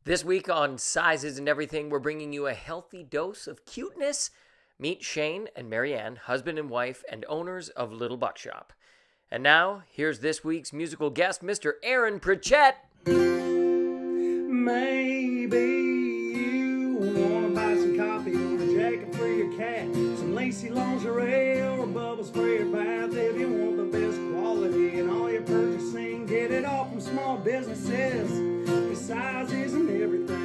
This week on Sizes and Everything, we're bringing you a healthy dose of cuteness. Meet Shane and Marianne, husband and wife, and owners of Little Buckshop. And now, here's this week's musical guest, Mr. Aaron Pritchett. Maybe you wanna buy some coffee or a jacket for your cat, some lacy lingerie or a bubble spray or bath. If you want the best quality in all your purchasing, get it all from small businesses, the sizes and everything.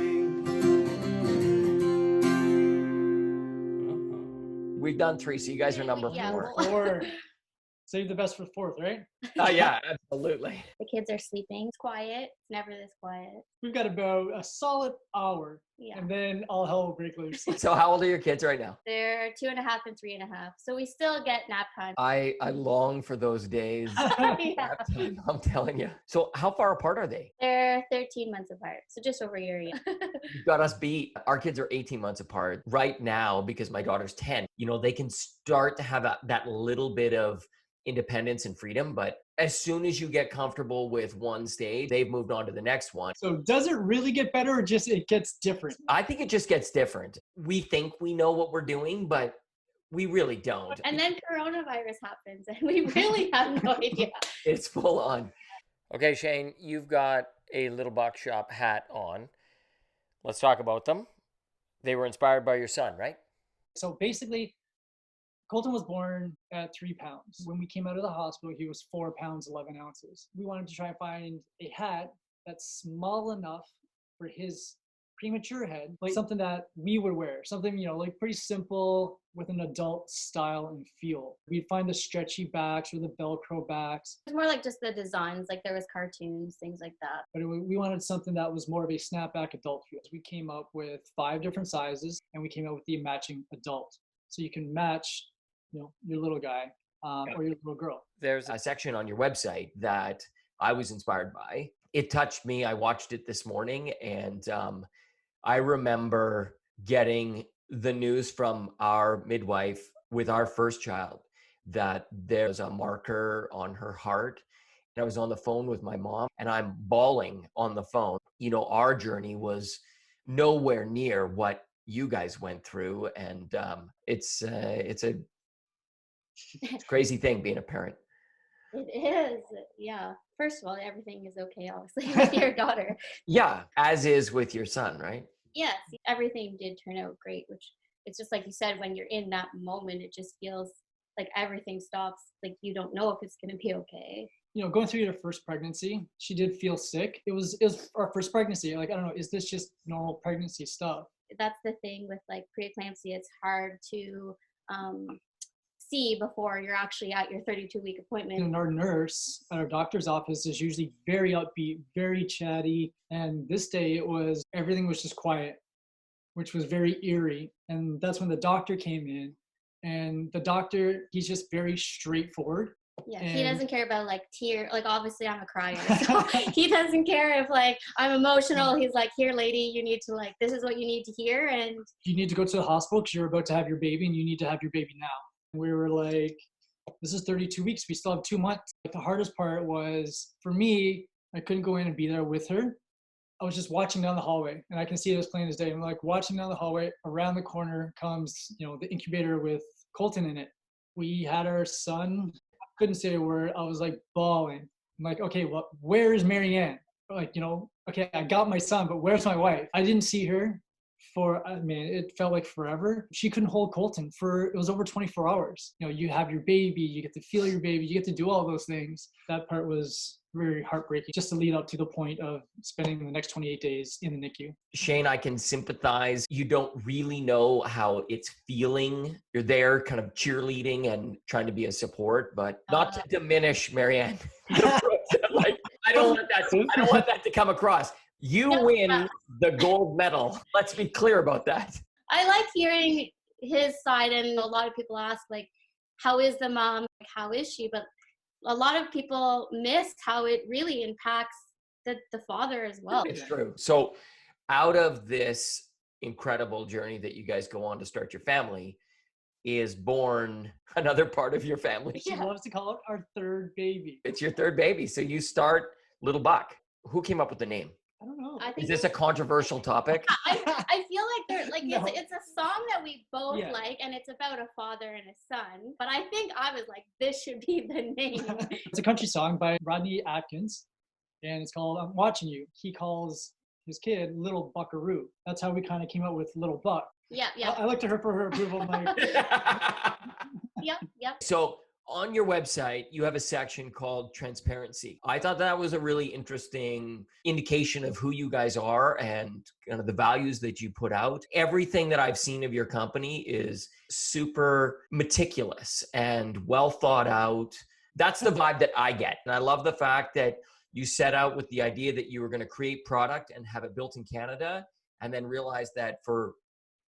We've done 3, so you guys are number Yeah, 4. well- Or save the best for fourth, right? Oh, yeah, absolutely. The kids are sleeping. It's quiet. It's never this quiet. We've got about a solid hour, Yeah. and then all hell will break loose. So how old are your kids right now? They're 2.5 and 3.5. So we still get nap time. I long for those days. Yeah. I'm telling you. So how far apart are they? They're 13 months apart. So just over a year. Yeah. You've got us beat. Our kids are 18 months apart right now because my daughter's 10. You know, they can start to have that little bit of independence and freedom, but as soon as you get comfortable with one stage, they've moved on to the next one. So does it really get better, or just it gets different? I think it just gets different. We think we know what we're doing, but we really don't. And then coronavirus happens and we really have no idea. It's full on. Okay, Shane, you've got a Little Buckshop hat on. Let's talk about them. They were inspired by your son, right? So basically, Colton was born at 3 pounds. When we came out of the hospital, he was 4 pounds, 11 ounces. We wanted to try and find a hat that's small enough for his premature head, like something that we would wear, something, like pretty simple with an adult style and feel. We'd find the stretchy backs or the Velcro backs, It's more like just the designs, like there was cartoons, things like that. but we wanted something that was more of a snapback adult feel. We came up with 5 different sizes, and we came up with the matching adult. So you can match, your little guy or your little girl. There's a section on your website that I was inspired by. It touched me. I watched it this morning, and I remember getting the news from our midwife with our first child that there's a marker on her heart. And I was on the phone with my mom, and I'm bawling on the phone. Our journey was nowhere near what you guys went through, and it's a crazy thing being a parent. It is. Yeah. First of all, everything is okay, obviously, with your daughter. Yeah, as is with your son, right? Yes, everything did turn out great, which it's just like you said, when you're in that moment, it just feels like everything stops. Like you don't know if it's going to be okay. Going through your first pregnancy, she did feel sick. It was our first pregnancy. Like, I don't know, is this just normal pregnancy stuff? That's the thing with like preeclampsia. It's hard to see before you're actually at your 32-week appointment. And our nurse at our doctor's office is usually very upbeat, very chatty. And this day everything was just quiet, which was very eerie. And that's when the doctor came in. And the doctor, he's just very straightforward. Yeah, he doesn't care about like like obviously I'm a crier, so he doesn't care if like I'm emotional. He's like, here lady, you need to this is what you need to hear, and you need to go to the hospital because you're about to have your baby and you need to have your baby now. We were like, this is 32 weeks. We still have 2 months. The hardest part was for me, I couldn't go in and be there with her. I was just watching down the hallway, and I can see it as plain as day. I'm like watching down the hallway. Around the corner comes, the incubator with Colton in it. We had our son. I couldn't say a word. I was like bawling. I'm like, okay, well, where is Marianne? Okay, I got my son, but where's my wife? I didn't see her it felt like forever. She couldn't hold Colton it was over 24 hours. You have your baby, you get to feel your baby, you get to do all those things. That part was very heartbreaking, just to lead up to the point of spending the next 28 days in the NICU. Shane, I can sympathize. You don't really know how it's feeling. You're there kind of cheerleading and trying to be a support, but not to diminish Marianne. I don't want that to come across. You win the gold medal. Let's be clear about that. I like hearing his side, and a lot of people ask how is the mom? How is she? But a lot of people miss how it really impacts the father as well. It's true. So out of this incredible journey that you guys go on to start your family is born another part of your family. She loves to call it our third baby. It's your third baby. So you start Little Buck. Who came up with the name? I don't know. I think Is this a controversial topic? I feel like they're like No. it's a song that we both Yeah. like, and it's about a father and a son. But I think I was like, this should be the name. It's a country song by Rodney Atkins, and it's called "I'm Watching You." He calls his kid Little Buckaroo. That's how we kind of came up with Little Buck. Yeah, I looked to her for her approval. I'm like, yep. So on your website, you have a section called transparency. I thought that was a really interesting indication of who you guys are and kind of the values that you put out. Everything that I've seen of your company is super meticulous and well thought out. That's the vibe that I get. And I love the fact that you set out with the idea that you were going to create product and have it built in Canada, and then realize that for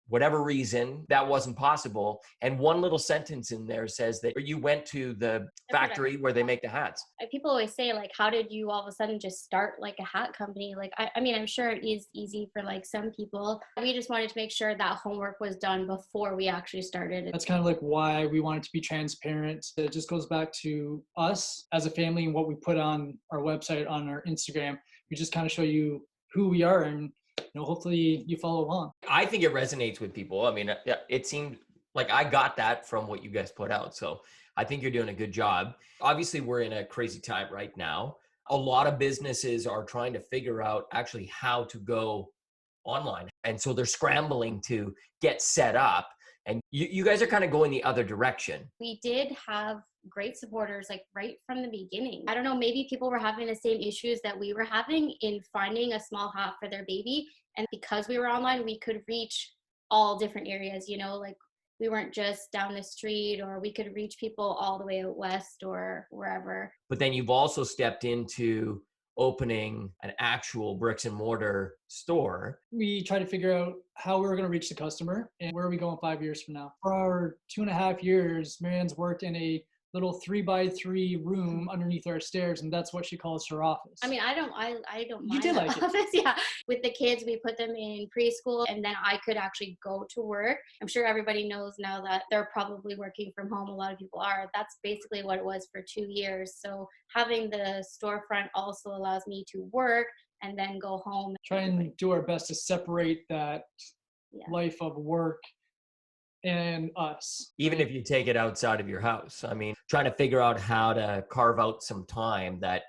whatever reason, that wasn't possible. And one little sentence in there says that you went to the factory where they make the hats. People always say, like, how did you all of a sudden just start like a hat company? Like, I mean, I'm sure it is easy for like some people. We just wanted to make sure that homework was done before we actually started. that's kind of like why we wanted to be transparent. It just goes back to us as a family and what we put on our website, on our Instagram. We just kind of show you who we are, and hopefully you follow along. I think it resonates with people. I mean, it seemed like I got that from what you guys put out. So I think you're doing a good job. Obviously, we're in a crazy time right now. A lot of businesses are trying to figure out actually how to go online. And so they're scrambling to get set up. And you guys are kind of going the other direction. We did have great supporters like right from the beginning. I don't know, maybe people were having the same issues that we were having in finding a small hat for their baby. And because we were online, we could reach all different areas, like we weren't just down the street, or we could reach people all the way out west or wherever. But then you've also stepped into opening an actual bricks and mortar store. We try to figure out how we're going to reach the customer and where are we going 5 years from now. For our 2.5 years, Marianne's worked in a little 3x3 room underneath our stairs, and that's what she calls her office. I mean, I don't mind You did the like it. office. Yeah, with the kids, we put them in preschool, and then I could actually go to work. I'm sure everybody knows now that they're probably working from home. A lot of people are. That's basically what it was for 2 years. So having the storefront also allows me to work and then go home. Try and do our best to separate that life of work and us. Even if you take it outside of your house. I mean, trying to figure out how to carve out some time that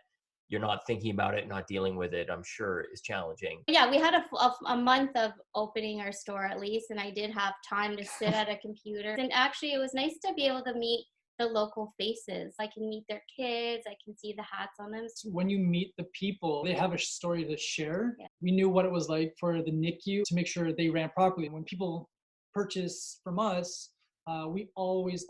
you're not thinking about it, not dealing with it, I'm sure is challenging. Yeah, we had a month of opening our store at least, and I did have time to sit at a computer. And actually, it was nice to be able to meet the local faces. I can meet their kids. I can see the hats on them. When you meet the people, they have a story to share. Yeah. We knew what it was like for the NICU to make sure they ran properly. When people purchase from us, we always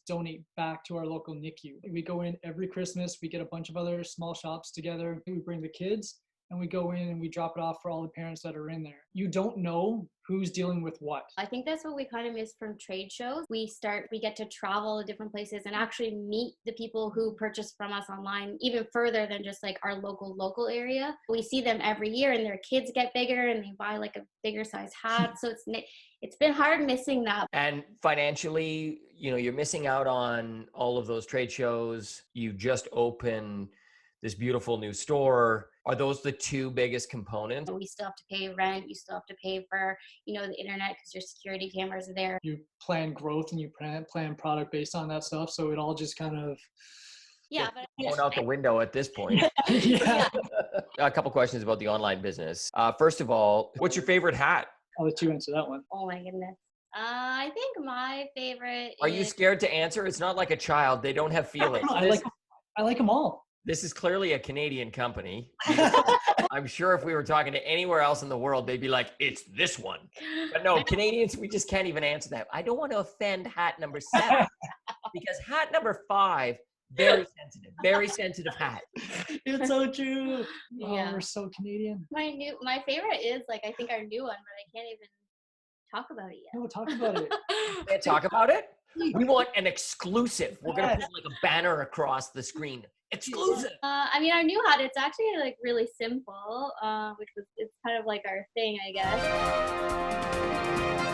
donate back to our local NICU. We go in every Christmas, we get a bunch of other small shops together, we bring the kids, and we go in and we drop it off for all the parents that are in there. You don't know who's dealing with what. I think that's what we kind of miss from trade shows. We get to travel to different places and actually meet the people who purchase from us online, even further than just like our local area. We see them every year, and their kids get bigger and they buy like a bigger size hat. So it's been hard missing that. And financially, you're missing out on all of those trade shows. You just opened this beautiful new store. Are those the two biggest components? We still have to pay rent. You still have to pay for, the internet because your security cameras are there. You plan growth and you plan product based on that stuff. So it all just kind of Going out the window at this point. yeah. A couple questions about the online business. First of all, what's your favorite hat? I'll let you answer that one. Oh my goodness. I think my favorite Are you scared to answer? It's not like a child. They don't have feelings. I like them all. This is clearly a Canadian company. I'm sure if we were talking to anywhere else in the world, they'd be like, it's this one. But no, Canadians, we just can't even answer that. I don't want to offend hat number 7 because hat number 5, very sensitive hat. It's so true. Yeah. Oh, we're so Canadian. My favorite is I think our new one, but I can't even talk about it yet. No, talk about it. Can't talk about it? We want an exclusive. We're going to put like a banner across the screen. Exclusive. I mean, our new hat, it's actually like really simple, it's kind of like our thing, I guess.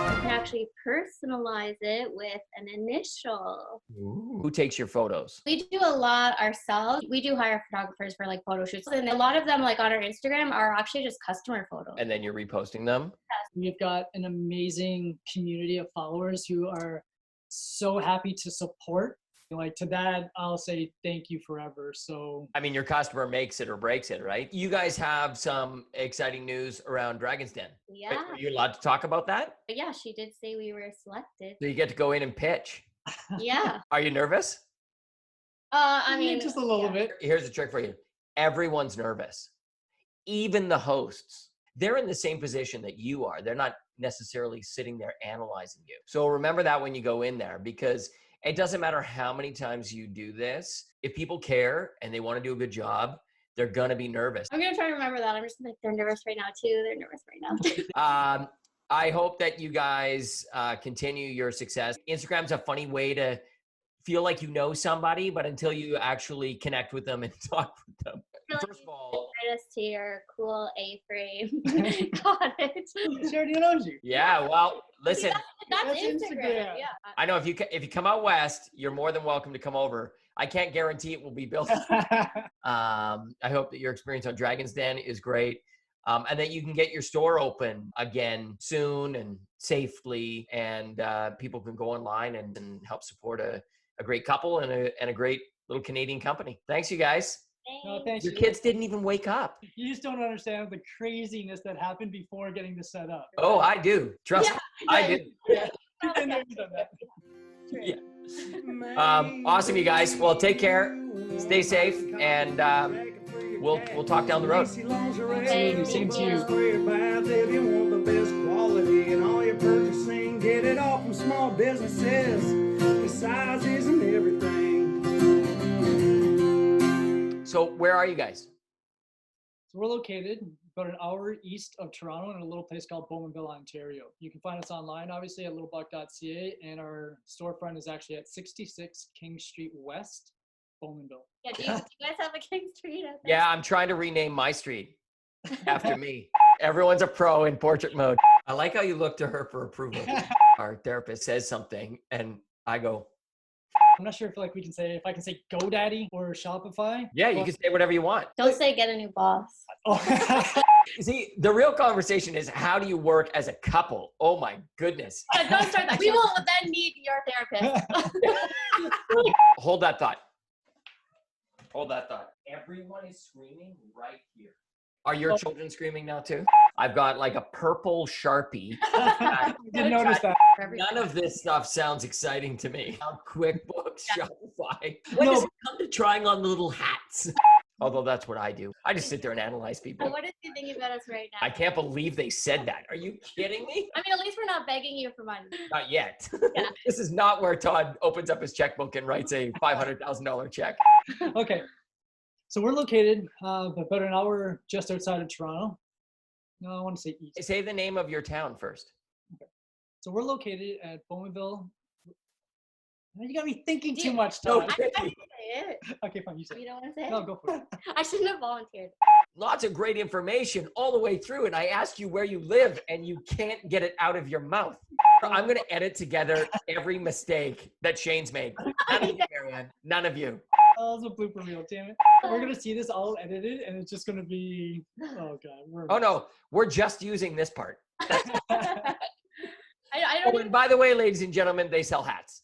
You can actually personalize it with an initial. Ooh. Who takes your photos? We do a lot ourselves. We do hire photographers for like photo shoots. And a lot of them like on our Instagram are actually just customer photos. And then you're reposting them? We've got an amazing community of followers who are so happy to support. Like to that, I'll say thank you forever. So, I mean, your customer makes it or breaks it, right? You guys have some exciting news around Dragon's Den. Yeah. Are you allowed to talk about that? But yeah, she did say we were selected. So you get to go in and pitch. Yeah. Are you nervous? I mean, just a little bit. Here's a trick for you. Everyone's nervous. Even the hosts. They're in the same position that you are. They're not necessarily sitting there analyzing you. So remember that when you go in there, because it doesn't matter how many times you do this. If people care and they want to do a good job, they're going to be nervous. I'm going to try to remember that. I'm just like, they're nervous right now too. They're nervous right now. I hope that you guys continue your success. Instagram's a funny way to feel like you know somebody, but until you actually connect with them and talk with them. First of all, invite us to your cool A-frame cottage. She already knows you. Yeah, well, listen. That's Instagram. Yeah. I know if you come out west, you're more than welcome to come over. I can't guarantee it will be built. I hope that your experience on Dragon's Den is great. And that you can get your store open again soon and safely, and people can go online and help support a great couple and a great little Canadian company. Thanks, you guys. No, thanks. Your kids didn't even wake up. You just don't understand the craziness that happened before getting this set up. Oh, I do. Trust me. I do. Yeah. Awesome, you guys. Well, take care. Stay safe, and we'll talk down the road. Absolutely. Same to you. If you want the best quality in all your purchasing, get it all from small businesses. The size isn't everything. So where are you guys? So we're located about an hour east of Toronto in a little place called Bowmanville, Ontario. You can find us online, obviously, at littlebuck.ca, and our storefront is actually at 66 King Street West, Bowmanville. Yeah, do you guys have a King Street out there? Yeah, I'm trying to rename my street after me. Everyone's a pro in portrait mode. I like how you look to her for approval. Our therapist says something, and I go, I'm not sure if if I can say GoDaddy or Shopify. yeah, you can say whatever you want. Don't say get a new boss. Oh. See, the real conversation is how do you work as a couple? Oh my goodness. Don't start that. We will then need your therapist. Hold that thought. Hold that thought. Everyone is screaming right here. Are your children screaming now too? I've got like a purple Sharpie. I didn't notice that. None of this stuff sounds exciting to me. QuickBooks, Shopify. When does it come to trying on little hats? Although that's what I do. I just sit there and analyze people. What is he thinking about us right now? I can't believe they said that. Are you kidding me? I mean, at least we're not begging you for money. Not yet. Yeah. This is not where Todd opens up his checkbook and writes a $500,000 check. Okay. So we're located about an hour just outside of Toronto. No, I want to say east. Say the name of your town first. Okay. So we're located at Bowmanville. You got me thinking too much, Todd. I can say it. Okay, fine. You say You it. don't want to say it? No, go for it. I shouldn't have volunteered. Lots of great information all the way through, and I asked you where you live, and you can't get it out of your mouth. I'm going to edit together every mistake that Shane's made. None of you, Marianne. None of you. Oh, it's a blooper reel, damn it. We're going to see this all edited, and it's just going to be, oh, God. Oh, no. We're just using this part. I don't Oh, and by the way, ladies and gentlemen, they sell hats.